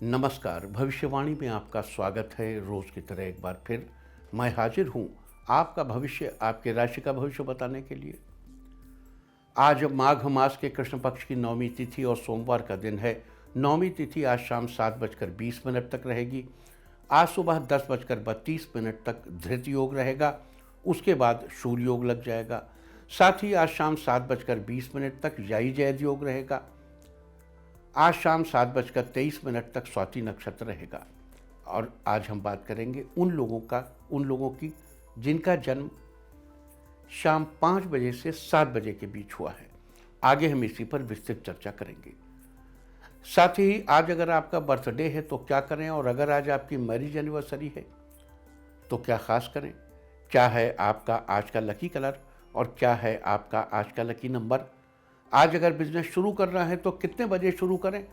नमस्कार। भविष्यवाणी में आपका स्वागत है। रोज़ की तरह एक बार फिर मैं हाजिर हूँ आपका भविष्य, आपके राशि का भविष्य बताने के लिए। आज माघ मास के कृष्ण पक्ष की नौमी तिथि और सोमवार का दिन है। नौमी तिथि आज शाम 7:20 तक रहेगी। आज सुबह 10:32 तक धृत योग रहेगा। उसके बाद सूर्य योग लग जाएगा। साथ ही आज शाम 7:20 तक याई जैद योग रहेगा। आज शाम 7:23 तक स्वाति नक्षत्र रहेगा। और आज हम बात करेंगे उन लोगों की जिनका जन्म शाम 5 बजे से 7 बजे के बीच हुआ है। आगे हम इसी पर विस्तृत चर्चा करेंगे। साथ ही आज अगर आपका बर्थडे है तो क्या करें, और अगर आज आपकी मैरिज एनिवर्सरी है तो क्या खास करें। क्या है आपका आज का लकी कलर और क्या है आपका आज का लकी नंबर। आज अगर बिजनेस शुरू करना है तो कितने बजे शुरू करें।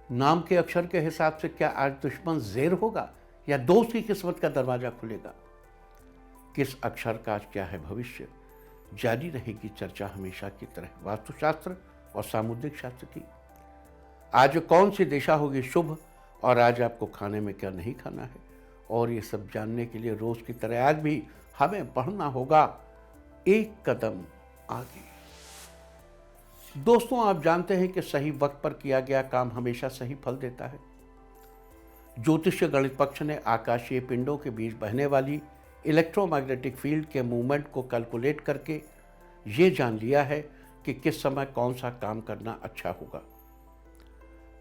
नाम के अक्षर के हिसाब से क्या आज दुश्मन ज़ेर होगा या दोस्त की किस्मत का दरवाजा खुलेगा। किस अक्षर का आज क्या है भविष्य। जारी रहेगी चर्चा हमेशा की तरह वास्तुशास्त्र और सामुद्रिक शास्त्र की। आज कौन सी दिशा होगी शुभ और आज आपको खाने में क्या नहीं खाना है, और ये सब जानने के लिए रोज़ की तरह आज भी हमें बढ़ना होगा एक कदम आगे। दोस्तों, आप जानते हैं कि सही वक्त पर किया गया काम हमेशा सही फल देता है। ज्योतिषीय गणित पक्ष ने आकाशीय पिंडों के बीच बहने वाली इलेक्ट्रोमैग्नेटिक फील्ड के मूवमेंट को कैलकुलेट करके ये जान लिया है कि किस समय कौन सा काम करना अच्छा होगा।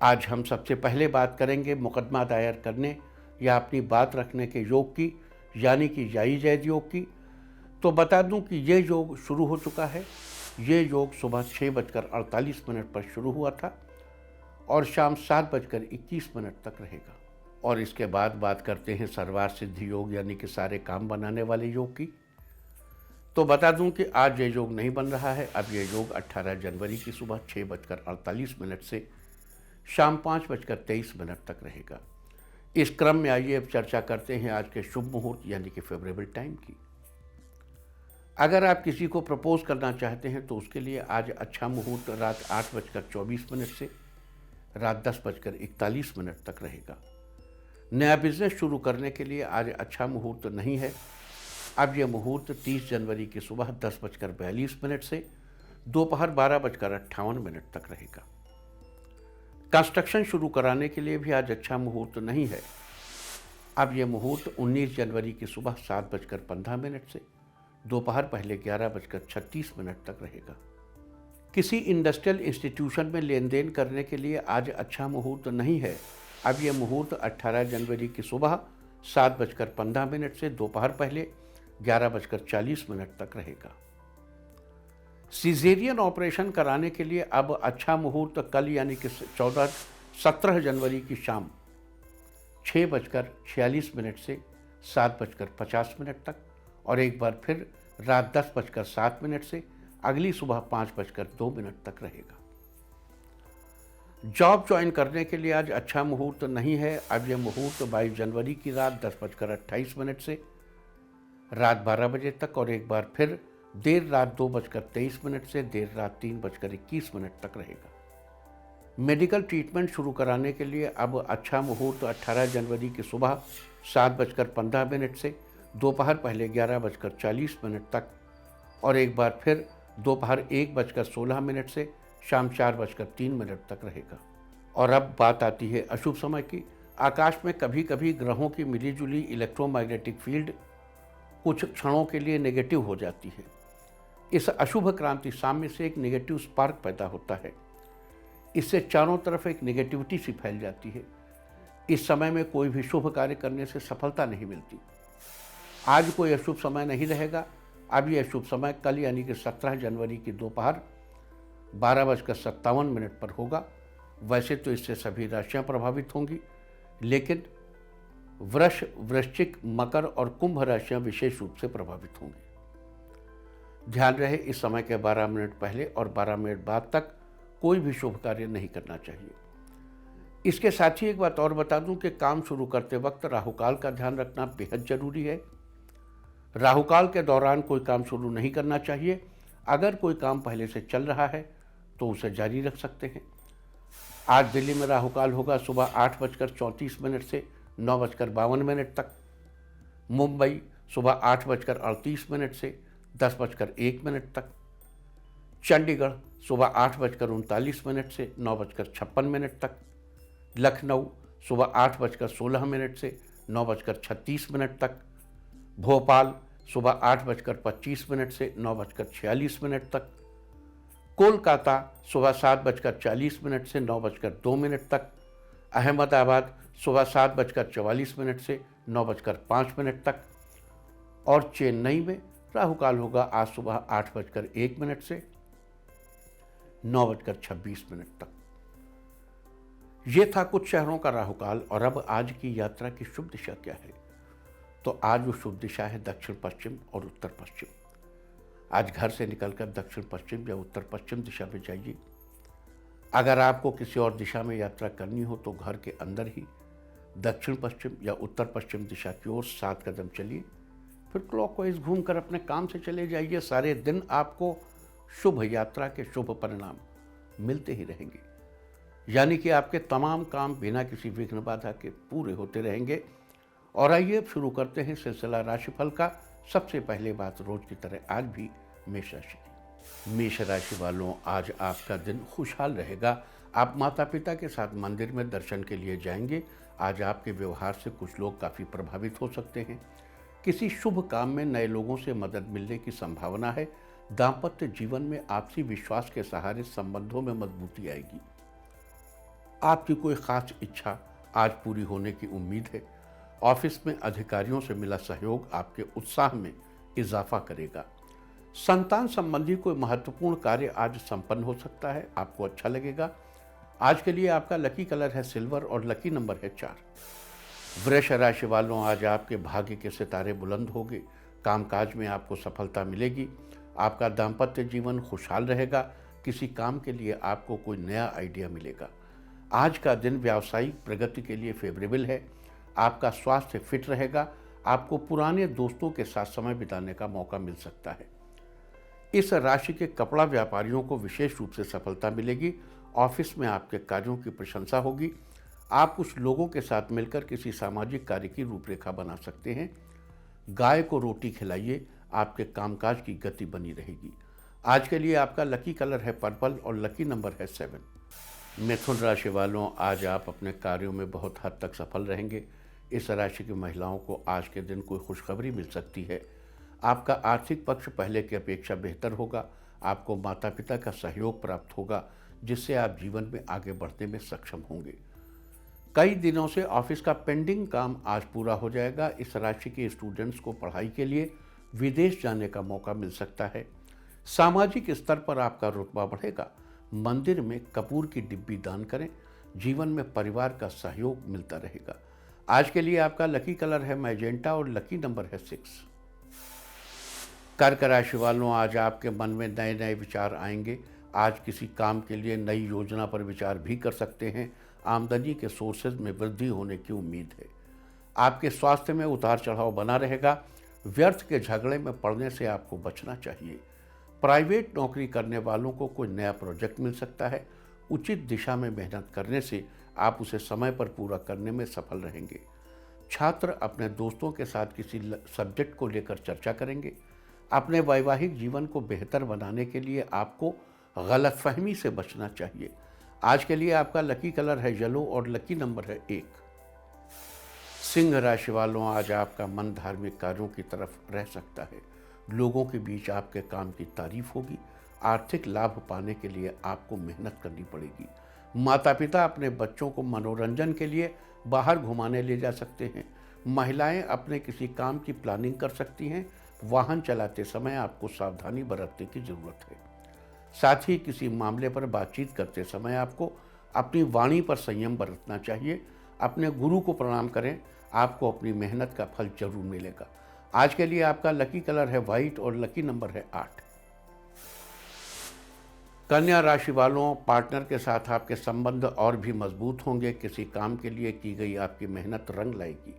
आज हम सबसे पहले बात करेंगे मुकदमा दायर करने या अपनी बात रखने के योग की, यानी कि याई जैद योग की। तो बता दूं कि ये योग शुरू हो चुका है। ये योग सुबह 6:48 पर शुरू हुआ था और शाम 7:21 तक रहेगा। और इसके बाद बात करते हैं सर्वार्थ सिद्धि योग, यानी कि सारे काम बनाने वाले योग की। तो बता दूं कि आज ये योग नहीं बन रहा है। अब ये योग 18 जनवरी की सुबह 6:48 से शाम 5:23 तक रहेगा। इस क्रम में आइए अब चर्चा करते हैं आज के शुभ मुहूर्त, यानी कि फेवरेबल टाइम की। अगर आप किसी को प्रपोज करना चाहते हैं तो उसके लिए आज अच्छा मुहूर्त रात 8:24 से रात 10:41 तक रहेगा। नया बिजनेस शुरू करने के लिए आज अच्छा मुहूर्त नहीं है। अब यह मुहूर्त 30 जनवरी की सुबह 10:42 से दोपहर 12:58 तक रहेगा। कंस्ट्रक्शन शुरू कराने के लिए भी आज अच्छा मुहूर्त नहीं है। अब यह मुहूर्त 19 जनवरी की सुबह 7:15 से दोपहर पहले 11:36 तक रहेगा। किसी इंडस्ट्रियल इंस्टीट्यूशन में लेन देन करने के लिए आज अच्छा मुहूर्त नहीं है। अब यह मुहूर्त 18 जनवरी की सुबह 7:15 से दोपहर पहले 11:40 तक रहेगा। सीजेरियन ऑपरेशन कराने के लिए अब अच्छा मुहूर्त कल, यानी कि 17 जनवरी की शाम 6:46 से 7:50 तक, और एक बार फिर रात 10:07 से अगली सुबह 5:02 तक रहेगा। जॉब ज्वाइन करने के लिए आज अच्छा मुहूर्त नहीं है। अब यह मुहूर्त 22 जनवरी की रात 10:28 से रात 12 बजे तक, और एक बार फिर देर रात 2:23 से देर रात 3:21 तक रहेगा। मेडिकल ट्रीटमेंट शुरू कराने के लिए अब अच्छा मुहूर्त 18 जनवरी की सुबह 7:15 से दोपहर पहले 11:40 तक, और एक बार फिर दोपहर 1:16 से शाम 4:03 तक रहेगा। और अब बात आती है अशुभ समय की। आकाश में कभी कभी ग्रहों की मिलीजुली इलेक्ट्रोमैग्नेटिक फील्ड कुछ क्षणों के लिए नेगेटिव हो जाती है। इस अशुभ क्रांति साम्य से एक नेगेटिव स्पार्क पैदा होता है। इससे चारों तरफ एक नेगेटिविटी सी फैल जाती है। इस समय में कोई भी शुभ कार्य करने से सफलता नहीं मिलती। आज कोई अशुभ समय नहीं रहेगा। अब यह अशुभ समय कल, यानी कि 17 जनवरी की दोपहर 12:57 पर होगा। वैसे तो इससे सभी राशियां प्रभावित होंगी, लेकिन वृष, वृश्चिक, मकर और कुंभ राशियां विशेष रूप से प्रभावित होंगी। ध्यान रहे, इस समय के 12 मिनट पहले और 12 मिनट बाद तक कोई भी शुभ कार्य नहीं करना चाहिए। इसके साथ ही एक बात और बता दूं कि काम शुरू करते वक्त राहुकाल का ध्यान रखना बेहद जरूरी है। राहुकाल के दौरान कोई काम शुरू नहीं करना चाहिए। अगर कोई काम पहले से चल रहा है तो उसे जारी रख सकते हैं। आज दिल्ली में राहु काल होगा सुबह 8:34 से 9:52 तक। मुंबई सुबह 8:38 से 10:01 तक। चंडीगढ़ सुबह 8:39 से 9:56 तक। लखनऊ सुबह 8:16 से 9:36 तक। भोपाल सुबह 8:25 से 9:46 तक। कोलकाता सुबह 7:40 से 9:02 तक। अहमदाबाद सुबह 7:44 से 9:05 तक। और चेन्नई में राहु काल होगा आज सुबह 8:01 से 9:26 तक। ये था कुछ शहरों का राहु काल। और अब आज की यात्रा की शुभ दिशा क्या है? तो आज वो शुभ दिशा है दक्षिण पश्चिम और उत्तर पश्चिम। आज घर से निकलकर दक्षिण पश्चिम या उत्तर पश्चिम दिशा में जाइए। अगर आपको किसी और दिशा में यात्रा करनी हो तो घर के अंदर ही दक्षिण पश्चिम या उत्तर पश्चिम दिशा की ओर 7 कदम चलिए, फिर क्लॉकवाइज घूमकर अपने काम से चले जाइए। सारे दिन आपको शुभ यात्रा के शुभ परिणाम मिलते ही रहेंगे, यानी कि आपके तमाम काम बिना किसी विघ्न बाधा के पूरे होते रहेंगे। और आइए अब शुरू करते हैं सिलसिला राशिफल का। सबसे पहले बात रोज की तरह आज भी मेष राशि की। मेष राशि वालों, आज आपका दिन खुशहाल रहेगा। आप माता पिता के साथ मंदिर में दर्शन के लिए जाएंगे। आज आपके व्यवहार से कुछ लोग काफ़ी प्रभावित हो सकते हैं। किसी शुभ काम में नए लोगों से मदद मिलने की संभावना है। दाम्पत्य जीवन में आपसी विश्वास के सहारे संबंधों में मजबूती आएगी। आपकी कोई खास इच्छा आज पूरी होने की उम्मीद है। ऑफिस में अधिकारियों से मिला सहयोग आपके उत्साह में इजाफा करेगा। संतान संबंधी कोई महत्वपूर्ण कार्य आज संपन्न हो सकता है, आपको अच्छा लगेगा। आज के लिए आपका लकी कलर है सिल्वर और लकी नंबर है 4। वृष राशि वालों, आज आपके भाग्य के सितारे बुलंद होंगे। कामकाज में आपको सफलता मिलेगी। आपका दाम्पत्य जीवन खुशहाल रहेगा। किसी काम के लिए आपको कोई नया आइडिया मिलेगा। आज का दिन व्यावसायिक प्रगति के लिए फेवरेबल है। आपका स्वास्थ्य फिट रहेगा। आपको पुराने दोस्तों के साथ समय बिताने का मौका मिल सकता है। इस राशि के कपड़ा व्यापारियों को विशेष रूप से सफलता मिलेगी। ऑफिस में आपके कार्यों की प्रशंसा होगी। आप कुछ लोगों के साथ मिलकर किसी सामाजिक कार्य की रूपरेखा बना सकते हैं। गाय को रोटी खिलाइए, आपके कामकाज की गति बनी रहेगी। आज के लिए आपका लकी कलर है पर्पल और लकी नंबर है 7। मिथुन राशि वालों, आज आप अपने कार्यों में बहुत हद तक सफल रहेंगे। इस राशि की महिलाओं को आज के दिन कोई खुशखबरी मिल सकती है। आपका आर्थिक पक्ष पहले की अपेक्षा बेहतर होगा। आपको माता पिता का सहयोग प्राप्त होगा, जिससे आप जीवन में आगे बढ़ने में सक्षम होंगे। कई दिनों से ऑफिस का पेंडिंग काम आज पूरा हो जाएगा। इस राशि के स्टूडेंट्स को पढ़ाई के लिए विदेश जाने का मौका मिल सकता है। सामाजिक स्तर पर आपका रुतबा बढ़ेगा। मंदिर में कपूर की डिब्बी दान करें। जीवन में परिवार का सहयोग मिलता रहेगा। आज के लिए आपका लकी कलर है मैजेंटा और लकी नंबर है 6। कर्क राशि वालों, आज आपके मन में नए नए विचार आएंगे। आज किसी काम के लिए नई योजना पर विचार भी कर सकते हैं। आमदनी के सोर्सेज में वृद्धि होने की उम्मीद है। आपके स्वास्थ्य में उतार चढ़ाव बना रहेगा। व्यर्थ के झगड़े में पड़ने से आपको बचना चाहिए। प्राइवेट नौकरी करने वालों को कोई नया प्रोजेक्ट मिल सकता है। उचित दिशा में मेहनत करने से आप उसे समय पर पूरा करने में सफल रहेंगे। छात्र अपने दोस्तों के साथ किसी सब्जेक्ट को लेकर चर्चा करेंगे। अपने वैवाहिक जीवन को बेहतर बनाने के लिए आपको गलतफहमी से बचना चाहिए। आज के लिए आपका लकी कलर है येलो और लकी नंबर है 1। सिंह राशि वालों, आज आपका मन धार्मिक कार्यों की तरफ रह सकता है। लोगों के बीच आपके काम की तारीफ होगी। आर्थिक लाभ पाने के लिए आपको मेहनत करनी पड़ेगी। माता पिता अपने बच्चों को मनोरंजन के लिए बाहर घुमाने ले जा सकते हैं। महिलाएं अपने किसी काम की प्लानिंग कर सकती हैं। वाहन चलाते समय आपको सावधानी बरतने की जरूरत है। साथ ही किसी मामले पर बातचीत करते समय आपको अपनी वाणी पर संयम बरतना चाहिए। अपने गुरु को प्रणाम करें। आपको अपनी मेहनत का फल जरूर मिलेगा। आज के लिए आपका लकी कलर है वाइट और लकी नंबर है 8। कन्या राशि वालों, पार्टनर के साथ आपके संबंध और भी मजबूत होंगे। किसी काम के लिए की गई आपकी मेहनत रंग लाएगी।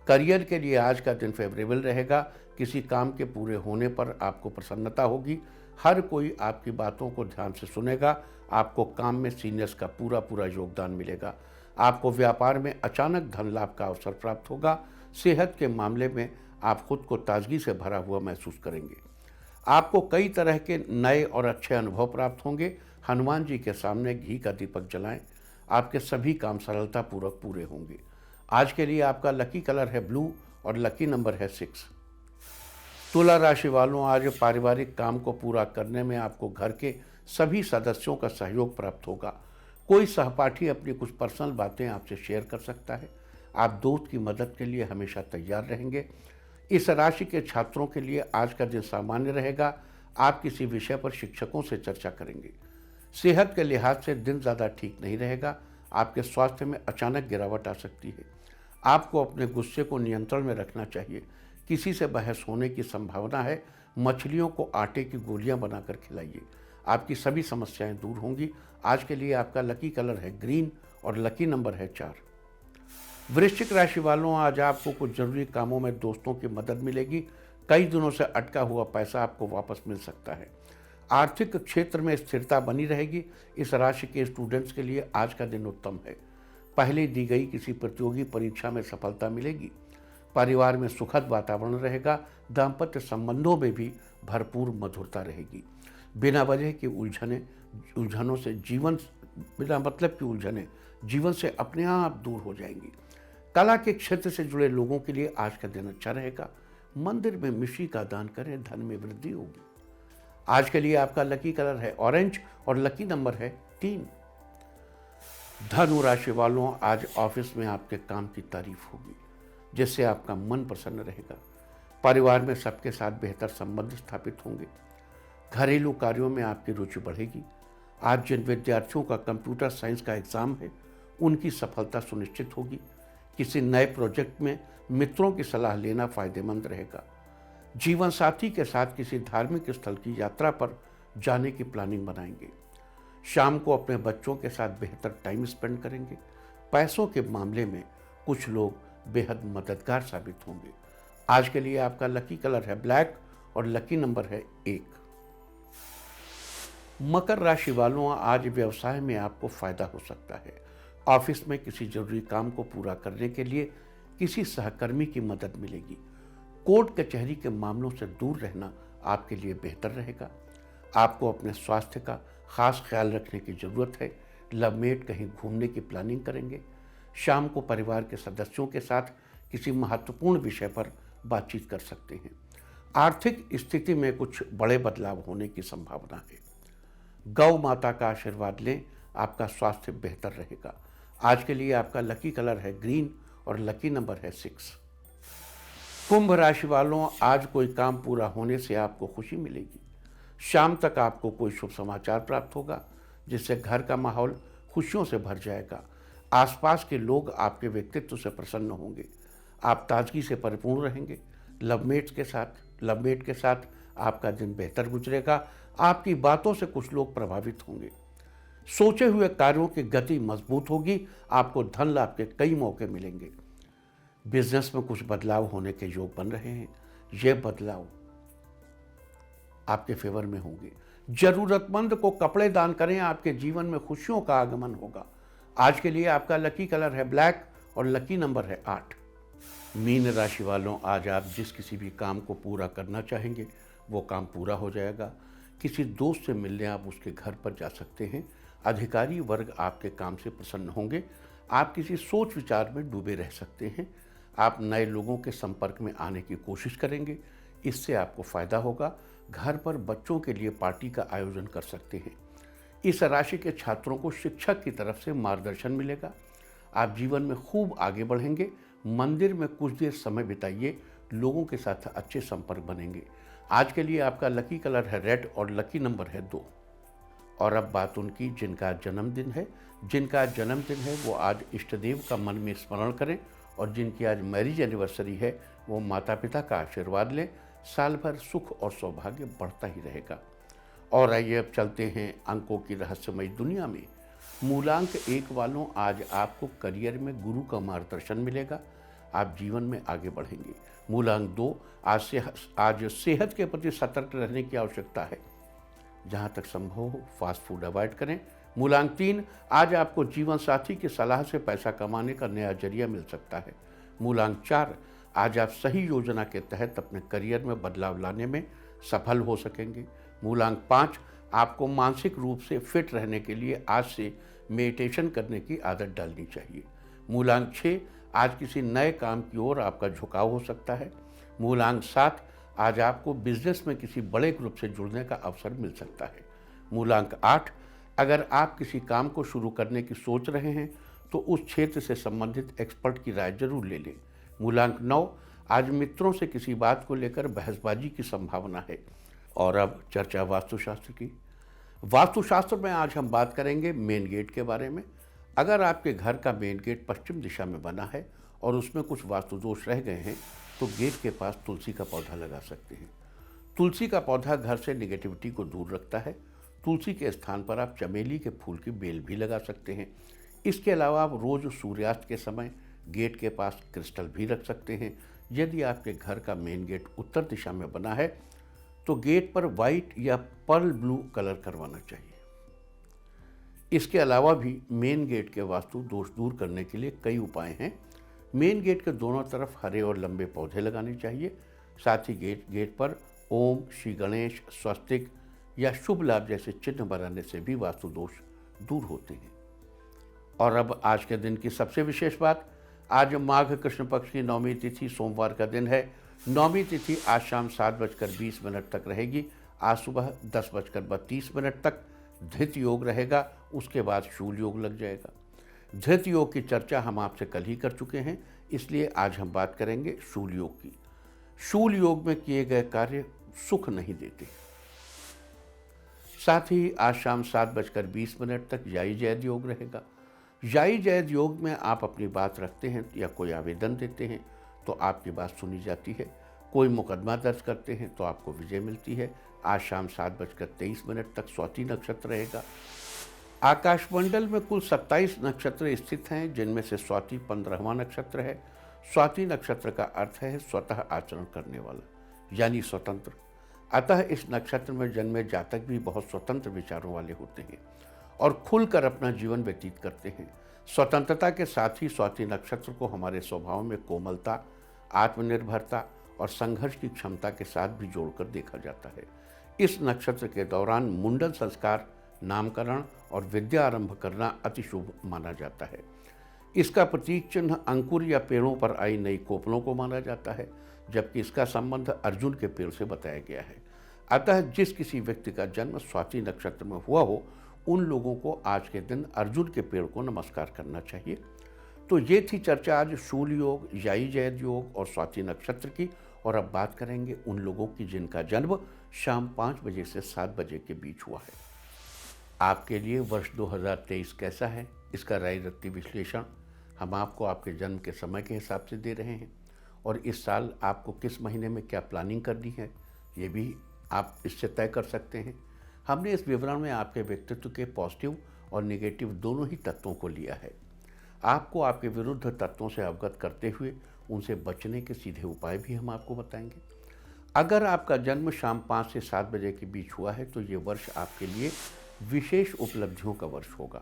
करियर के लिए आज का दिन फेवरेबल रहेगा। किसी काम के पूरे होने पर आपको प्रसन्नता होगी। हर कोई आपकी बातों को ध्यान से सुनेगा। आपको काम में सीनियर्स का पूरा पूरा योगदान मिलेगा। आपको व्यापार में अचानक धन लाभ का अवसर प्राप्त होगा। सेहत के मामले में आप खुद को ताजगी से भरा हुआ महसूस करेंगे। आपको कई तरह के नए और अच्छे अनुभव प्राप्त होंगे। हनुमान जी के सामने घी का दीपक जलाएं। आपके सभी काम सरलतापूर्वक पूरे होंगे। आज के लिए आपका लकी कलर है ब्लू और लकी नंबर है 6। तुला राशि वालों, आज पारिवारिक काम को पूरा करने में आपको घर के सभी सदस्यों का सहयोग प्राप्त होगा। कोई सहपाठी अपनी कुछ पर्सनल बातें आपसे शेयर कर सकता है। आप दोस्त की मदद के लिए हमेशा तैयार रहेंगे। इस राशि के छात्रों के लिए आज का दिन सामान्य रहेगा। आप किसी विषय पर शिक्षकों से चर्चा करेंगे। सेहत के लिहाज से दिन ज़्यादा ठीक नहीं रहेगा। आपके स्वास्थ्य में अचानक गिरावट आ सकती है। आपको अपने गुस्से को नियंत्रण में रखना चाहिए। किसी से बहस होने की संभावना है। मछलियों को आटे की गोलियां बनाकर खिलाइए। आपकी सभी समस्याएं दूर होंगी। आज के लिए आपका लकी कलर है ग्रीन और लकी नंबर है 4। वृश्चिक राशि वालों, आज आपको कुछ जरूरी कामों में दोस्तों की मदद मिलेगी। कई दिनों से अटका हुआ पैसा आपको वापस मिल सकता है। आर्थिक क्षेत्र में स्थिरता बनी रहेगी। इस राशि के स्टूडेंट्स के लिए आज का दिन उत्तम है। पहले दी गई किसी प्रतियोगी परीक्षा में सफलता मिलेगी। परिवार में सुखद वातावरण रहेगा। दाम्पत्य संबंधों में भी भरपूर मधुरता रहेगी। बिना वजह की उलझनों से बिना मतलब की उलझनें जीवन से अपने आप दूर हो जाएंगी। कला के क्षेत्र से जुड़े लोगों के लिए आज का दिन अच्छा रहेगा। मंदिर में मिश्री का दान करें, धन में वृद्धि होगी। आज के लिए आपका लकी कलर है ऑरेंज और लकी नंबर है 3। धनु राशि वालों, आज ऑफिस में आपके काम की तारीफ होगी, जिससे आपका मन प्रसन्न रहेगा। परिवार में सबके साथ बेहतर संबंध स्थापित होंगे। घरेलू कार्यों में आपकी रुचि बढ़ेगी। आज जिन विद्यार्थियों का कंप्यूटर साइंस का एग्जाम है, उनकी सफलता सुनिश्चित होगी। किसी नए प्रोजेक्ट में मित्रों की सलाह लेना फायदेमंद रहेगा। जीवन साथी के साथ किसी धार्मिक स्थल की यात्रा पर जाने की प्लानिंग बनाएंगे। शाम को अपने बच्चों के साथ बेहतर टाइम स्पेंड करेंगे। पैसों के मामले में कुछ लोग बेहद मददगार साबित होंगे। आज के लिए आपका लकी कलर है ब्लैक और लकी नंबर है 1। मकर राशि वालों, आज व्यवसाय में आपको फायदा हो सकता है। ऑफिस में किसी जरूरी काम को पूरा करने के लिए किसी सहकर्मी की मदद मिलेगी। कोर्ट कचहरी के मामलों से दूर रहना आपके लिए बेहतर रहेगा। आपको अपने स्वास्थ्य का खास ख्याल रखने की जरूरत है। लवमेट कहीं घूमने की प्लानिंग करेंगे। शाम को परिवार के सदस्यों के साथ किसी महत्वपूर्ण विषय पर बातचीत कर सकते हैं। आर्थिक स्थिति में कुछ बड़े बदलाव होने की संभावना है। गौ माता का आशीर्वाद लें, आपका स्वास्थ्य बेहतर रहेगा। आज के लिए आपका लकी कलर है ग्रीन और लकी नंबर है 6। कुंभ राशि वालों, आज कोई काम पूरा होने से आपको खुशी मिलेगी। शाम तक आपको कोई शुभ समाचार प्राप्त होगा, जिससे घर का माहौल खुशियों से भर जाएगा। आसपास के लोग आपके व्यक्तित्व से प्रसन्न होंगे। आप ताजगी से परिपूर्ण रहेंगे। लवमेट के साथ आपका दिन बेहतर गुजरेगा। आपकी बातों से कुछ लोग प्रभावित होंगे। सोचे हुए कार्यों की गति मजबूत होगी। आपको धन लाभ के कई मौके मिलेंगे। बिजनेस में कुछ बदलाव होने के योग बन रहे हैं। ये बदलाव आपके फेवर में होंगे। जरूरतमंद को कपड़े दान करें, आपके जीवन में खुशियों का आगमन होगा। आज के लिए आपका लकी कलर है ब्लैक और लकी नंबर है 8। मीन राशि वालों, आज आप जिस किसी भी काम को पूरा करना चाहेंगे वो काम पूरा हो जाएगा। किसी दोस्त से मिलने आप उसके घर पर जा सकते हैं। अधिकारी वर्ग आपके काम से प्रसन्न होंगे। आप किसी सोच विचार में डूबे रह सकते हैं। आप नए लोगों के संपर्क में आने की कोशिश करेंगे, इससे आपको फायदा होगा। घर पर बच्चों के लिए पार्टी का आयोजन कर सकते हैं। इस राशि के छात्रों को शिक्षक की तरफ से मार्गदर्शन मिलेगा। आप जीवन में खूब आगे बढ़ेंगे। मंदिर में कुछ देर समय बिताइए, लोगों के साथ अच्छे संपर्क बनेंगे। आज के लिए आपका लकी कलर है रेड और लकी नंबर है 2। और अब बात उनकी जिनका जन्मदिन है वो आज इष्ट देव का मन में स्मरण करें, और जिनकी आज मैरिज एनिवर्सरी है वो माता पिता का आशीर्वाद लें। साल भर सुख और सौभाग्य बढ़ता ही रहेगा। और आइए अब चलते हैं अंकों की रहस्यमय दुनिया में। मूलांक 1 वालों, आज आपको करियर में गुरु का मार्गदर्शन मिलेगा। आप जीवन में आगे बढ़ेंगे। मूलांक 2, आज सेहत के प्रति सतर्क रहने की आवश्यकता है। जहाँ तक संभव हो फास्ट फूड अवॉइड करें। मूलांक 3, आज आपको जीवन साथी की सलाह से पैसा कमाने का नया जरिया मिल सकता है। मूलांक 4, आज आप सही योजना के तहत अपने करियर में बदलाव लाने में सफल हो सकेंगे। मूलांक 5, आपको मानसिक रूप से फिट रहने के लिए आज से मेडिटेशन करने की आदत डालनी चाहिए। मूलांक 6, आज किसी नए काम की ओर आपका झुकाव हो सकता है। मूलांक 7, आज आपको बिजनेस में किसी बड़े ग्रुप से जुड़ने का अवसर मिल सकता है। मूलांक 8, अगर आप किसी काम को शुरू करने की सोच रहे हैं तो उस क्षेत्र से संबंधित एक्सपर्ट की राय जरूर ले लें। मूलांक 9, आज मित्रों से किसी बात को लेकर बहसबाजी की संभावना है। और अब चर्चा वास्तुशास्त्र की। वास्तुशास्त्र में आज हम बात करेंगे मेन गेट के बारे में। अगर आपके घर का मेन गेट पश्चिम दिशा में बना है और उसमें कुछ वास्तु दोष रह गए हैं तो गेट के पास तुलसी का पौधा लगा सकते हैं। तुलसी का पौधा घर से निगेटिविटी को दूर रखता है। तुलसी के स्थान पर आप चमेली के फूल की बेल भी लगा सकते हैं। इसके अलावा आप रोज सूर्यास्त के समय गेट के पास क्रिस्टल भी रख सकते हैं। यदि आपके घर का मेन गेट उत्तर दिशा में बना है तो गेट पर वाइट या पर्ल ब्लू कलर करवाना चाहिए। इसके अलावा भी मेन गेट के वास्तु दोष दूर करने के लिए कई उपाय हैं। मेन गेट के दोनों तरफ हरे और लंबे पौधे लगाने चाहिए। साथ ही गेट पर ओम, श्री गणेश, स्वस्तिक या शुभ लाभ जैसे चिन्ह बनाने से भी वास्तु दोष दूर होते हैं। और अब आज के दिन की सबसे विशेष बात, आज माघ कृष्ण पक्ष की नौमी तिथि सोमवार का दिन है। नौमी तिथि आज शाम 7:20 तक रहेगी। आज सुबह 10:32 तक धृत योग रहेगा, उसके बाद शूल योग लग जाएगा। धृत योग की चर्चा हम आपसे कल ही कर चुके हैं, इसलिए आज हम बात करेंगे शूल योग की। शूल योग में किए गए कार्य सुख नहीं देते। साथ ही आज शाम 7:20 तक याई जैद योग रहेगा। याई जैद योग में आप अपनी बात रखते हैं या कोई आवेदन देते हैं तो आपकी बात सुनी जाती है। कोई मुकदमा दर्ज करते हैं तो आपको विजय मिलती है। आज शाम 7:23 तक स्वाति नक्षत्र रहेगा। आकाशमंडल में कुल 27 नक्षत्र स्थित हैं, जिनमें से स्वाति 15वां नक्षत्र है। स्वाति नक्षत्र का अर्थ है स्वतः आचरण करने वाला, यानी स्वतंत्र। अतः इस नक्षत्र में जन्मे जातक भी बहुत स्वतंत्र विचारों वाले होते हैं और खुलकर अपना जीवन व्यतीत करते हैं। स्वतंत्रता के साथ ही स्वाति नक्षत्र को हमारे स्वभाव में कोमलता, आत्मनिर्भरता और संघर्ष की क्षमता के साथ भी जोड़कर देखा जाता है। इस नक्षत्र के दौरान मुंडन संस्कार, नामकरण और विद्या आरंभ करना अति शुभ माना जाता है। इसका प्रतीक चिन्ह अंकुर या पेड़ों पर आई नई कोपलों को माना जाता है, जबकि इसका संबंध अर्जुन के पेड़ से बताया गया है। अतः जिस किसी व्यक्ति का जन्म स्वाति नक्षत्र में हुआ हो, उन लोगों को आज के दिन अर्जुन के पेड़ को नमस्कार करना चाहिए। तो ये थी चर्चा आज शूल योग, याई जैद योग और स्वाति नक्षत्र की। और अब बात करेंगे उन लोगों की जिनका जन्म शाम 5 बजे से 7 बजे के बीच हुआ है। आपके लिए वर्ष 2023 कैसा है, इसका राय रत्ती विश्लेषण हम आपको आपके जन्म के समय के हिसाब से दे रहे हैं। और इस साल आपको किस महीने में क्या प्लानिंग करनी है, ये भी आप इससे तय कर सकते हैं। हमने इस विवरण में आपके व्यक्तित्व के पॉजिटिव और नेगेटिव दोनों ही तत्वों को लिया है। आपको आपके विरुद्ध तत्वों से अवगत करते हुए उनसे बचने के सीधे उपाय भी हम आपको बताएंगे। अगर आपका जन्म शाम 5 से 7 बजे के बीच हुआ है तो ये वर्ष आपके लिए विशेष उपलब्धियों का वर्ष होगा।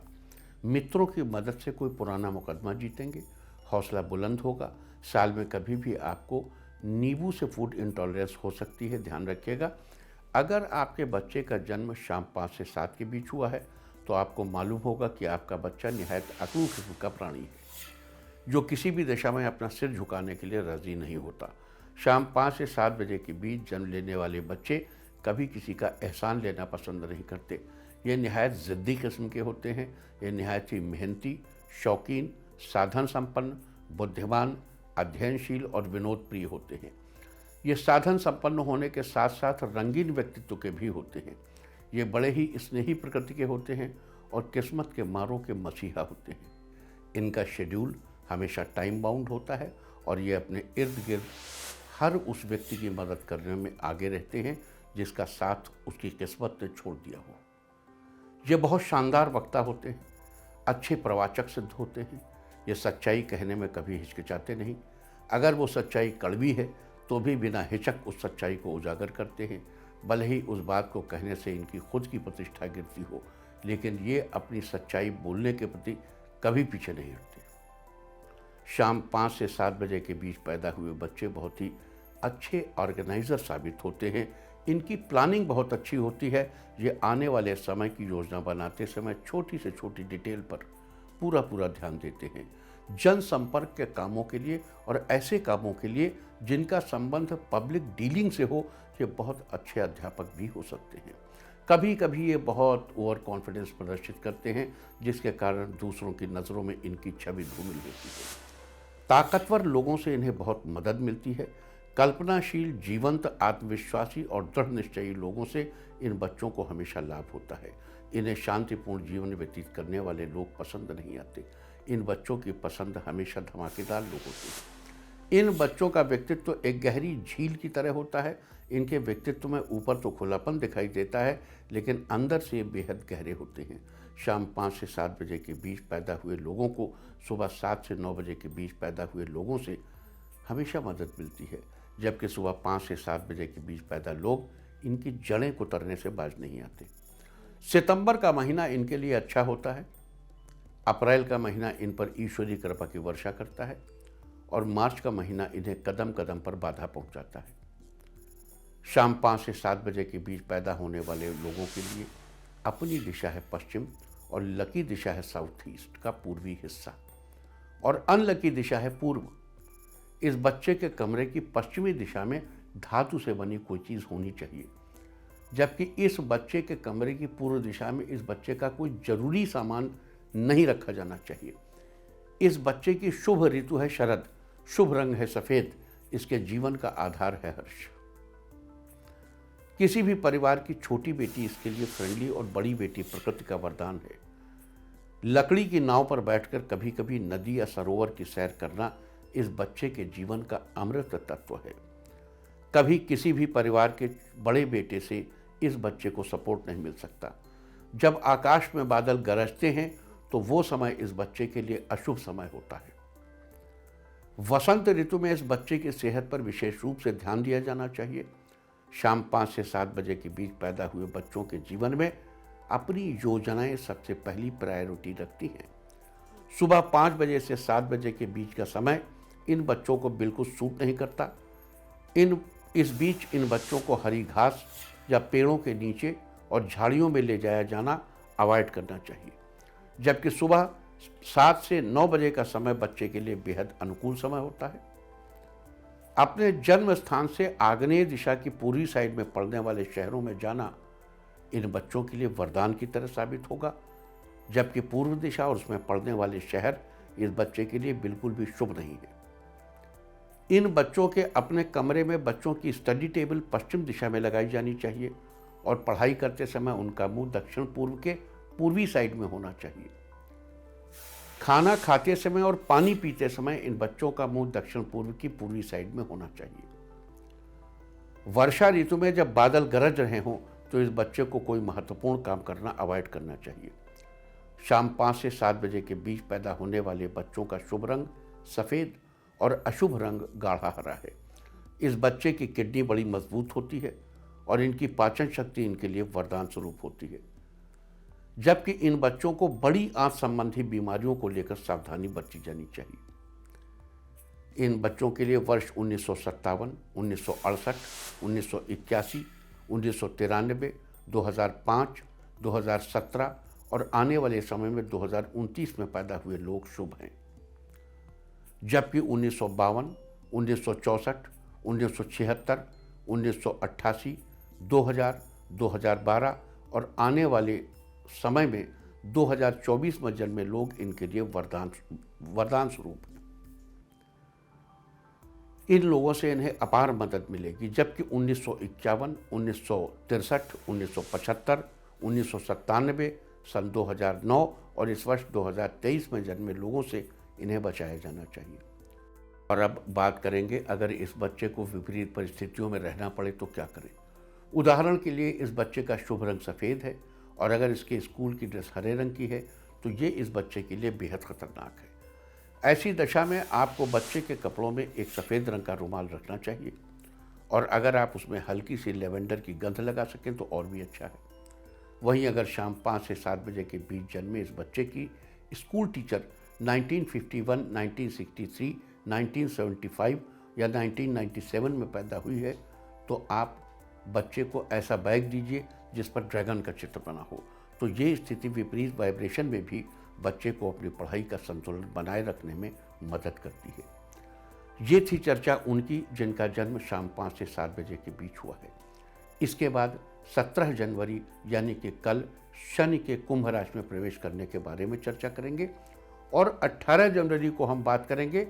मित्रों की मदद से कोई पुराना मुकदमा जीतेंगे, हौसला बुलंद होगा। साल में कभी भी आपको नींबू से फूड इंटॉलरेंस हो सकती है, ध्यान रखिएगा। अगर आपके बच्चे का जन्म शाम 5 से 7 के बीच हुआ है तो आपको मालूम होगा कि आपका बच्चा निहायत अक्लू किस्म का प्राणी है, जो किसी भी दिशा में अपना सिर झुकाने के लिए राजी नहीं होता। शाम 5 से 7 बजे के बीच जन्म लेने वाले बच्चे कभी किसी का एहसान लेना पसंद नहीं करते। ये निहायत ज़िद्दी किस्म के होते हैं। ये निहायत ही मेहनती, शौकीन, साधन संपन्न, बुद्धिमान, अध्ययनशील और विनोद प्रिय होते हैं। ये साधन संपन्न होने के साथ साथ रंगीन व्यक्तित्व के भी होते हैं। ये बड़े ही स्नेही प्रकृति के होते हैं और किस्मत के मारों के मसीहा होते हैं। इनका शेड्यूल हमेशा टाइम बाउंड होता है और ये अपने इर्द गिर्द हर उस व्यक्ति की मदद करने में आगे रहते हैं जिसका साथ उसकी किस्मत ने छोड़ दिया हो। ये बहुत शानदार वक्ता होते हैं, अच्छे प्रवाचक सिद्ध होते हैं। ये सच्चाई कहने में कभी हिचकिचाते नहीं। अगर वो सच्चाई कड़वी है तो भी बिना हिचक उस सच्चाई को उजागर करते हैं। भले ही उस बात को कहने से इनकी खुद की प्रतिष्ठा गिरती हो, लेकिन ये अपनी सच्चाई बोलने के प्रति कभी पीछे नहीं हटते। शाम 5 से 7 बजे के बीच पैदा हुए बच्चे बहुत ही अच्छे ऑर्गेनाइज़र साबित होते हैं। इनकी प्लानिंग बहुत अच्छी होती है। ये आने वाले समय की योजना बनाते समय छोटी से छोटी डिटेल पर पूरा ध्यान देते हैं। जनसंपर्क के कामों के लिए और ऐसे कामों के लिए जिनका संबंध पब्लिक डीलिंग से हो, ये बहुत अच्छे अध्यापक भी हो सकते हैं। कभी कभी ये बहुत ओवर कॉन्फिडेंस प्रदर्शित करते हैं, जिसके कारण दूसरों की नज़रों में इनकी छवि धूमिल होती है। ताकतवर लोगों से इन्हें बहुत मदद मिलती है। कल्पनाशील, जीवंत, आत्मविश्वासी और दृढ़ निश्चयी लोगों से इन बच्चों को हमेशा लाभ होता है। इन्हें शांतिपूर्ण जीवन व्यतीत करने वाले लोग पसंद नहीं आते। इन बच्चों की पसंद हमेशा धमाकेदार लोग होते हैं। इन बच्चों का व्यक्तित्व एक गहरी झील की तरह होता है। इनके व्यक्तित्व में ऊपर तो खुलापन दिखाई देता है, लेकिन अंदर से बेहद गहरे होते हैं। शाम 5 से 7 बजे के बीच पैदा हुए लोगों को सुबह 7 से 9 बजे के बीच पैदा हुए लोगों से हमेशा मदद मिलती है, जबकि सुबह 5 से 7 बजे के बीच पैदा लोग इनकी जड़ें कुतरने से बाज नहीं आते। सितंबर का महीना इनके लिए अच्छा होता है। अप्रैल का महीना इन पर ईश्वरीय कृपा की वर्षा करता है और मार्च का महीना इन्हें कदम कदम पर बाधा पहुंचाता है। शाम 5 से 7 बजे के बीच पैदा होने वाले लोगों के लिए अपनी दिशा है पश्चिम और लकी दिशा है साउथ ईस्ट का पूर्वी हिस्सा, और अनलकी दिशा है पूर्व। इस बच्चे के कमरे की पश्चिमी दिशा में धातु से बनी कोई चीज़ होनी चाहिए, जबकि इस बच्चे के कमरे की पूर्व दिशा में इस बच्चे का कोई जरूरी सामान नहीं रखा जाना चाहिए। इस बच्चे की शुभ ऋतु है शरद, शुभ रंग है सफ़ेद, इसके जीवन का आधार है हर्ष। किसी भी परिवार की छोटी बेटी इसके लिए फ्रेंडली और बड़ी बेटी प्रकृति का वरदान है। लकड़ी की नाव पर बैठकर कभी कभी नदी या सरोवर की सैर करना इस बच्चे के जीवन का अमृत तत्व है। कभी किसी भी परिवार के बड़े बेटे से इस बच्चे को सपोर्ट नहीं मिल सकता। जब आकाश में बादल गरजते हैं तो वो समय इस बच्चे के लिए अशुभ समय होता है। वसंत ऋतु में इस बच्चे की सेहत पर विशेष रूप से ध्यान दिया जाना चाहिए। शाम 5 से 7 बजे के बीच पैदा हुए बच्चों के जीवन में अपनी योजनाएं सबसे पहली प्रायोरिटी रखती हैं। सुबह 5 बजे से 7 बजे के बीच का समय इन बच्चों को बिल्कुल सूट नहीं करता। इस बीच इन बच्चों को हरी घास या पेड़ों के नीचे और झाड़ियों में ले जाया जाना अवॉइड करना चाहिए, जबकि सुबह 7 से 9 बजे का समय बच्चे के लिए बेहद अनुकूल समय होता है। अपने जन्म स्थान से आग्नेय दिशा की पूर्वी साइड में पड़ने वाले शहरों में जाना इन बच्चों के लिए वरदान की तरह साबित होगा, जबकि पूर्व दिशा और उसमें पड़ने वाले शहर इस बच्चे के लिए बिल्कुल भी शुभ नहीं है। इन बच्चों के अपने कमरे में बच्चों की स्टडी टेबल पश्चिम दिशा में लगाई जानी चाहिए और पढ़ाई करते समय उनका मुंह दक्षिण पूर्व के पूर्वी साइड में होना चाहिए। खाना खाते समय और पानी पीते समय इन बच्चों का मुंह दक्षिण पूर्व की पूर्वी साइड में होना चाहिए। वर्षा ऋतु में जब बादल गरज रहे हों तो इस बच्चे को कोई महत्वपूर्ण काम करना अवॉइड करना चाहिए। शाम 5 से 7 बजे के बीच पैदा होने वाले बच्चों का शुभ रंग सफ़ेद और अशुभ रंग गाढ़ा हरा है। इस बच्चे की किडनी बड़ी मजबूत होती है और इनकी पाचन शक्ति इनके लिए वरदान स्वरूप होती है, जबकि इन बच्चों को बड़ी आंत संबंधी बीमारियों को लेकर सावधानी बरती जानी चाहिए। इन बच्चों के लिए वर्ष 1957, 1968, 1981, 1993, 2005, 2017 और आने वाले समय में 2029 में पैदा हुए लोग शुभ हैं, जबकि 1952, 1964, 1976, 1988, 2000, 2012 और आने वाले समय में 2024 में जन्मे लोग इनके लिए वरदान स्वरूप हैं। इन लोगों से इन्हें अपार मदद मिलेगी, जबकि 1951, 1963, 1975, 1997, सन 2009 और इस वर्ष 2023 में जन्मे लोगों से इन्हें बचाया जाना चाहिए। और अब बात करेंगे अगर इस बच्चे को विपरीत परिस्थितियों में रहना पड़े तो क्या करें। उदाहरण के लिए इस बच्चे का शुभ रंग सफ़ेद है और अगर इसके स्कूल की ड्रेस हरे रंग की है तो ये इस बच्चे के लिए बेहद खतरनाक है। ऐसी दशा में आपको बच्चे के कपड़ों में एक सफ़ेद रंग का रुमाल रखना चाहिए और अगर आप उसमें हल्की सी लेवेंडर की गंध लगा सकें तो और भी अच्छा है। वहीं अगर शाम 5 से 7 बजे के बीच जन्मे इस बच्चे की स्कूल टीचर 1951, 1963, 1975 या 1997 में पैदा हुई है तो आप बच्चे को ऐसा बैग दीजिए जिस पर ड्रैगन का चित्र बना हो। तो ये स्थिति विपरीत वाइब्रेशन में भी बच्चे को अपनी पढ़ाई का संतुलन बनाए रखने में मदद करती है। ये थी चर्चा उनकी जिनका जन्म शाम 5 से 7 बजे के बीच हुआ है। इसके बाद 17 जनवरी यानी कि कल शनि के कुंभ राशि में प्रवेश करने के बारे में चर्चा करेंगे और 18 जनवरी को हम बात करेंगे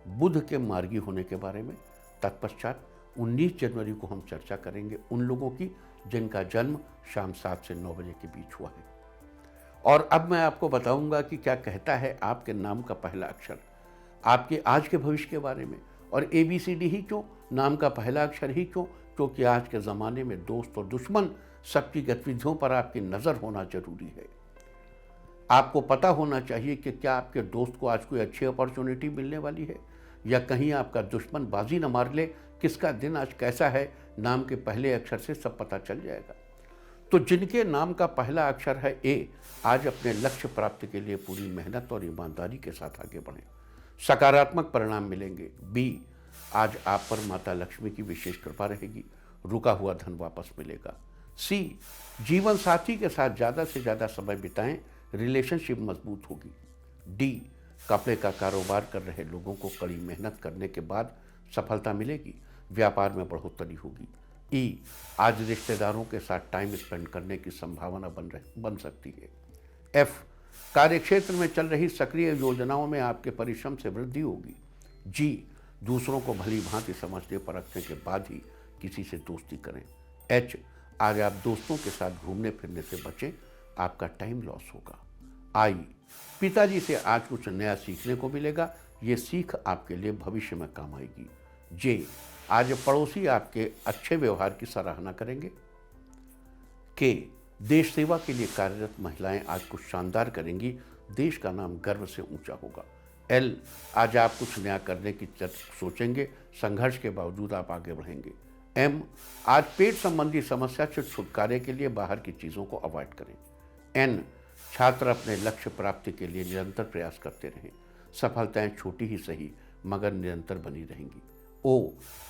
बुध के मार्गी होने के बारे में। तत्पश्चात 19 जनवरी को हम चर्चा करेंगे उन लोगों की जिनका जन्म शाम 7 से 9 बजे के बीच हुआ है। और अब मैं आपको बताऊंगा कि क्या कहता है आपके नाम का पहला अक्षर आपके आज के भविष्य के बारे में। और ABCD ही क्यों, नाम का पहला अक्षर ही क्यों? क्योंकि आज के ज़माने में दोस्त और दुश्मन सबकी गतिविधियों पर आपकी नज़र होना जरूरी है। आपको पता होना चाहिए कि क्या आपके दोस्त को आज कोई अच्छी अपॉर्चुनिटी मिलने वाली है या कहीं आपका दुश्मन बाजी न मार ले। किसका दिन आज कैसा है, नाम के पहले अक्षर से सब पता चल जाएगा। तो जिनके नाम का पहला अक्षर है A, आज अपने लक्ष्य प्राप्ति के लिए पूरी मेहनत और ईमानदारी के साथ आगे बढ़ें, सकारात्मक परिणाम मिलेंगे। B, आज आप पर माता लक्ष्मी की विशेष कृपा रहेगी, रुका हुआ धन वापस मिलेगा। C, जीवन साथी के साथ ज़्यादा से ज़्यादा समय बिताएं, रिलेशनशिप मजबूत होगी। D, कपड़े का कारोबार कर रहे लोगों को कड़ी मेहनत करने के बाद सफलता मिलेगी, व्यापार में बढ़ोतरी होगी। E, आज रिश्तेदारों के साथ टाइम स्पेंड करने की संभावना बन सकती है। F, कार्यक्षेत्र में चल रही सक्रिय योजनाओं में आपके परिश्रम से वृद्धि होगी। G, दूसरों को भली भांति समझने परखने के बाद ही किसी से दोस्ती करें। H, आज आप दोस्तों के साथ घूमने फिरने से बचें, आपका टाइम लॉस होगा। I, पिताजी से आज कुछ नया सीखने को मिलेगा, ये सीख आपके लिए भविष्य में काम आएगी। J, आज पड़ोसी आपके अच्छे व्यवहार की सराहना करेंगे। K, देश सेवा के लिए कार्यरत महिलाएं आज कुछ शानदार करेंगी, देश का नाम गर्व से ऊंचा होगा। L, आज आप कुछ नया करने की सोचेंगे, संघर्ष के बावजूद आप आगे बढ़ेंगे। M, आज पेट संबंधी समस्या से छुटकारे के लिए बाहर की चीज़ों को अवॉइड करें। N, छात्र अपने लक्ष्य प्राप्ति के लिए निरंतर प्रयास करते रहें, सफलताएं छोटी ही सही मगर निरंतर बनी रहेंगी। O,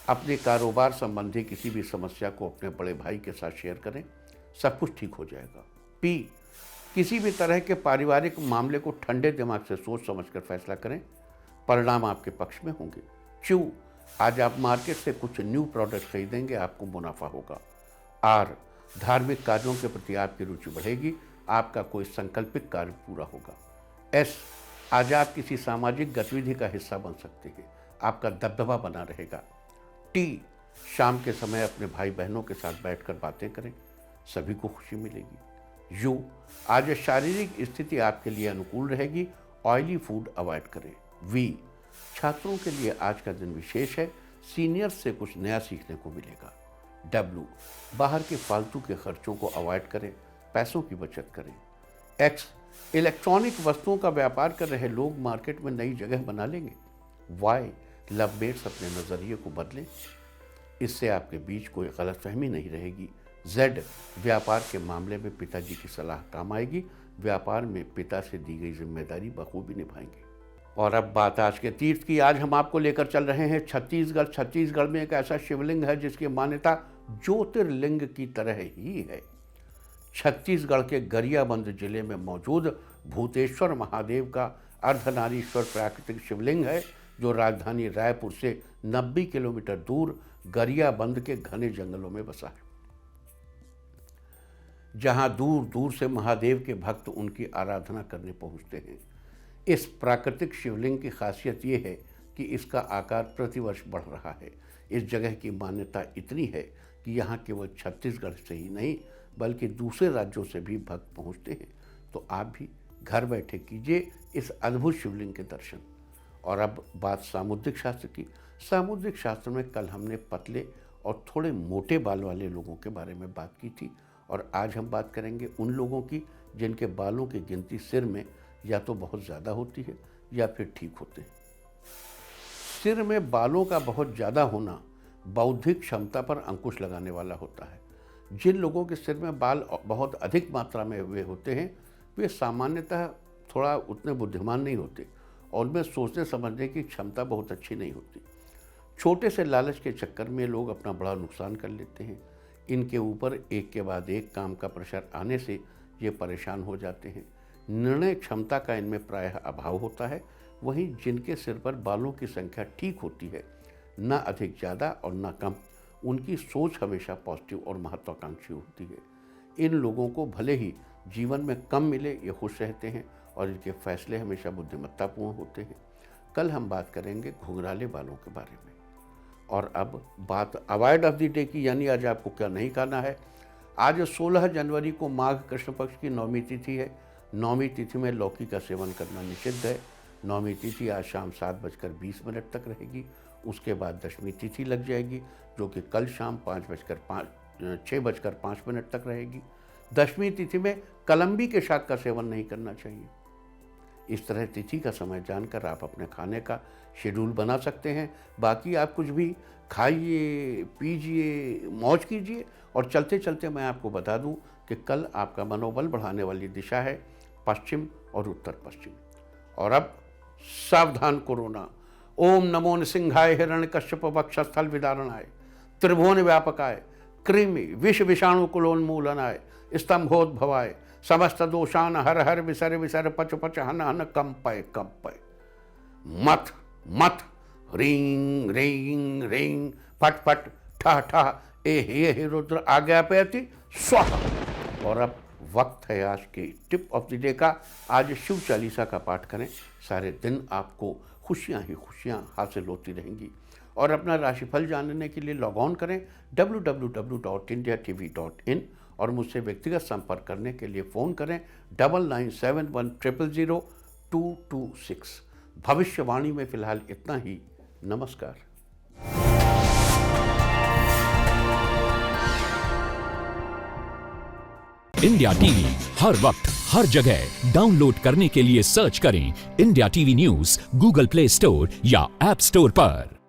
अपने कारोबार संबंधी किसी भी समस्या को अपने बड़े भाई के साथ शेयर करें, सब कुछ ठीक हो जाएगा। P, किसी भी तरह के पारिवारिक मामले को ठंडे दिमाग से सोच समझकर फैसला करें, परिणाम आपके पक्ष में होंगे। Q, आज आप मार्केट से कुछ न्यू प्रोडक्ट खरीदेंगे, आपको मुनाफा होगा। R, धार्मिक कार्यों के प्रति आपकी रुचि बढ़ेगी, आपका कोई संकल्पित कार्य पूरा होगा। S, आज आप किसी सामाजिक गतिविधि का हिस्सा बन सकते हैं, आपका दबदबा बना रहेगा। T, शाम के समय अपने भाई बहनों के साथ बैठकर बातें करें, सभी को खुशी मिलेगी। U, आज शारीरिक स्थिति आपके लिए अनुकूल रहेगी, ऑयली फूड अवॉइड करें। V, छात्रों के लिए आज का दिन विशेष है, सीनियर्स से कुछ नया सीखने को मिलेगा। W, बाहर के फालतू के खर्चों को अवॉइड करें, पैसों की बचत करें। X, इलेक्ट्रॉनिक वस्तुओं का व्यापार कर रहे लोग मार्केट में नई जगह बना लेंगे। Y, लवमेट्स अपने नज़रिए को बदलें, इससे आपके बीच कोई गलतफहमी नहीं रहेगी। Z, व्यापार के मामले में पिताजी की सलाह काम आएगी, व्यापार में पिता से दी गई जिम्मेदारी बखूबी निभाएंगे। और अब बात आज के तीर्थ की। आज हम आपको लेकर चल रहे हैं छत्तीसगढ़। छत्तीसगढ़ में एक ऐसा शिवलिंग है जिसकी मान्यता ज्योतिर्लिंग की तरह ही है। छत्तीसगढ़ के गरियाबंद जिले में मौजूद भूतेश्वर महादेव का अर्धनारीश्वर प्राकृतिक शिवलिंग है, जो राजधानी रायपुर से 90 किलोमीटर दूर गरियाबंद के घने जंगलों में बसा है, जहां दूर दूर से महादेव के भक्त उनकी आराधना करने पहुंचते हैं। इस प्राकृतिक शिवलिंग की खासियत ये है कि इसका आकार प्रतिवर्ष बढ़ रहा है। इस जगह की मान्यता इतनी है कि यहाँ केवल छत्तीसगढ़ से ही नहीं बल्कि दूसरे राज्यों से भी भक्त पहुँचते हैं। तो आप भी घर बैठे कीजिए इस अद्भुत शिवलिंग के दर्शन। और अब बात सामुद्रिक शास्त्र की। सामुद्रिक शास्त्र में कल हमने पतले और थोड़े मोटे बाल वाले लोगों के बारे में बात की थी, और आज हम बात करेंगे उन लोगों की जिनके बालों की गिनती सिर में या तो बहुत ज़्यादा होती है या फिर ठीक होते हैं। सिर में बालों का बहुत ज़्यादा होना बौद्धिक क्षमता पर अंकुश लगाने वाला होता है। जिन लोगों के सिर में बाल बहुत अधिक मात्रा में हुए होते हैं वे सामान्यतः थोड़ा उतने बुद्धिमान नहीं होते और उनमें सोचने समझने की क्षमता बहुत अच्छी नहीं होती। छोटे से लालच के चक्कर में लोग अपना बड़ा नुकसान कर लेते हैं। इनके ऊपर एक के बाद एक काम का प्रेशर आने से ये परेशान हो जाते हैं। निर्णय क्षमता का इनमें प्रायः अभाव होता है। वहीं जिनके सिर पर बालों की संख्या ठीक होती है, न अधिक ज़्यादा और न कम, उनकी सोच हमेशा पॉजिटिव और महत्वाकांक्षी होती है। इन लोगों को भले ही जीवन में कम मिले, ये खुश रहते हैं और इनके फैसले हमेशा बुद्धिमत्तापूर्ण होते हैं। कल हम बात करेंगे घुंघराले बालों के बारे में। और अब बात अवॉइड ऑफ द डे की, यानी आज आपको क्या नहीं खाना है। आज 16 जनवरी को माघ कृष्ण पक्ष की नौमी तिथि है। नौमी तिथि में लौकी का सेवन करना निषिद्ध है। नौमी तिथि आज शाम 7:20 तक रहेगी। उसके बाद दशमी तिथि लग जाएगी जो कि कल शाम 6:05 तक रहेगी। दशमी तिथि में कलम्बी के शाक का सेवन नहीं करना चाहिए। इस तरह तिथि का समय जानकर आप अपने खाने का शेड्यूल बना सकते हैं। बाकी आप कुछ भी खाइए, पीजिए, मौज कीजिए। और चलते चलते मैं आपको बता दूं कि कल आपका मनोबल बढ़ाने वाली दिशा है पश्चिम और उत्तर पश्चिम। और अब सावधान कोरोना। ओम नमो नृसिंहाय हिरण्यकश्यप वक्षस्थल विदारणाय त्रिभुवन व्यापकाय कृमि विष विषाणु कुलोन्मूलनाय स्तंभोद्भवाय समस्त दोषान हर हर विसर विसर पच पच हन हन कंपय कंपय मथ मथ रींग रींग रींग फट फट ठह ठह हे रुद्र आज्ञापयति स्वाहा। और अब वक्त है आज की टिप ऑफ द डे का। आज शिव चालीसा का पाठ करें। सारे दिन आपको खुशियां ही खुशियां हासिल होती रहेंगी। और अपना राशिफल जानने के लिए लॉग ऑन करें www.indiatv.in और मुझसे व्यक्तिगत संपर्क करने के लिए फ़ोन करें 9971000226। भविष्यवाणी में फिलहाल इतना ही। नमस्कार। इंडिया टीवी हर वक्त हर जगह डाउनलोड करने के लिए सर्च करें India TV news Google play store या ऐप स्टोर पर।